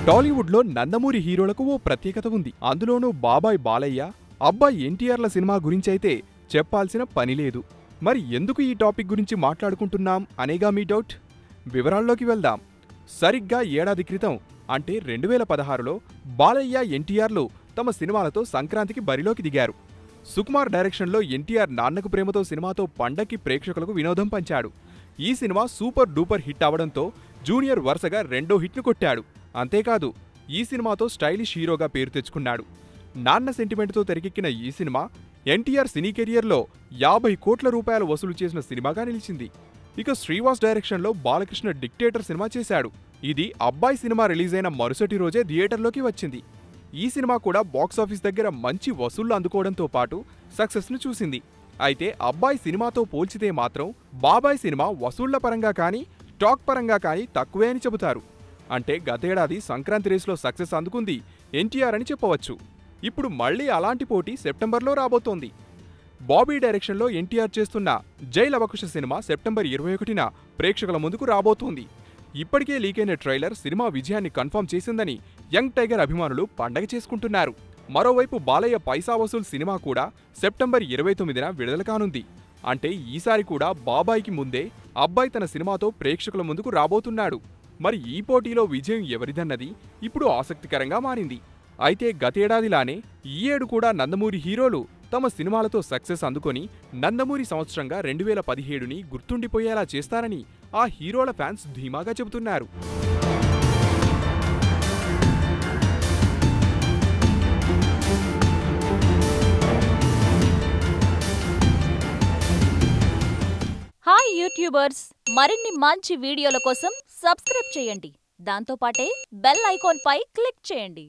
టాలీవుడ్లో నందమూరి హీరోలకు ఓ ప్రత్యేకత ఉంది. అందులోనూ బాబాయ్ బాలయ్య, అబ్బాయి ఎన్టీఆర్ల సినిమా గురించైతే చెప్పాల్సిన పనిలేదు. మరి ఎందుకు ఈ టాపిక్ గురించి మాట్లాడుకుంటున్నాం అనేగా మీ డౌట్? వివరాల్లోకి వెళ్దాం. సరిగ్గా ఏడాది క్రితం అంటే 2016లో బాలయ్య, ఎన్టీఆర్లు తమ సినిమాలతో సంక్రాంతికి బరిలోకి దిగారు. సుకుమార్ డైరెక్షన్లో ఎన్టీఆర్ నాన్నకు ప్రేమతో సినిమాతో పండక్కి ప్రేక్షకులకు వినోదం పంచాడు. ఈ సినిమా సూపర్ డూపర్ హిట్ అవడంతో జూనియర్ వరుసగా రెండో హిట్ను కొట్టాడు. అంతేకాదు ఈ సినిమాతో స్టైలిష్ హీరోగా పేరు తెచ్చుకున్నాడు. నాన్న సెంటిమెంట్తో తెరకెక్కిన ఈ సినిమా ఎన్టీఆర్ సినీ కెరియర్లో 50 కోట్ల రూపాయలు వసూలు చేసిన సినిమాగా నిలిచింది. ఇక శ్రీవాస్ డైరెక్షన్లో బాలకృష్ణ డిక్టేటర్ సినిమా చేశాడు. ఇది అబ్బాయి సినిమా రిలీజ్ అయిన మరుసటి రోజే థియేటర్లోకి వచ్చింది. ఈ సినిమా కూడా బాక్సాఫీస్ దగ్గర మంచి వసూళ్లు అందుకోవడంతో పాటు సక్సెస్ను చూసింది. అయితే అబ్బాయి సినిమాతో పోల్చితే మాత్రం బాబాయ్ సినిమా వసూళ్ల పరంగా కానీ టాక్ పరంగా కానీ తక్కువే అని చెబుతారు. అంటే గతేడాది సంక్రాంతి రేసులో సక్సెస్ అందుకుంది ఎన్టీఆర్ అని చెప్పవచ్చు. ఇప్పుడు మళ్లీ అలాంటి పోటీ సెప్టెంబర్లో రాబోతోంది. బాబీ డైరెక్షన్లో ఎన్టీఆర్ చేస్తున్న జై లవకుశ సినిమా సెప్టెంబర్ 21న ప్రేక్షకుల ముందుకు రాబోతోంది. ఇప్పటికే లీకైన ట్రైలర్ సినిమా విజయాన్ని కన్ఫర్మ్ చేసిందని యంగ్ టైగర్ అభిమానులు పండగ చేసుకుంటున్నారు. మరోవైపు బాలయ్య పైసా వసూల్ సినిమా కూడా సెప్టెంబర్ 29న విడుదల కానుంది. అంటే ఈసారి కూడా బాబాయ్కి ముందే అబ్బాయి తన సినిమాతో ప్రేక్షకుల ముందుకు రాబోతున్నాడు. మరి ఈ పోటీలో విజయం ఎవరిదన్నది ఇప్పుడు ఆసక్తికరంగా మారింది. అయితే గతేడాదిలానే ఈ ఏడు కూడా నందమూరి హీరోలు తమ సినిమాలతో సక్సెస్ అందుకొని నందమూరి సంవత్సరంగా 2017ని గుర్తుండిపోయేలా చేస్తారని ఆ హీరోల ఫ్యాన్స్ ధీమాగా చెబుతున్నారు. హాయ్ యూట్యూబర్స్, మరిన్ని మంచి వీడియోల కోసం సబ్స్క్రైబ్ చేయండి. దాంతోపాటే బెల్ ఐకాన్ పై క్లిక్ చేయండి.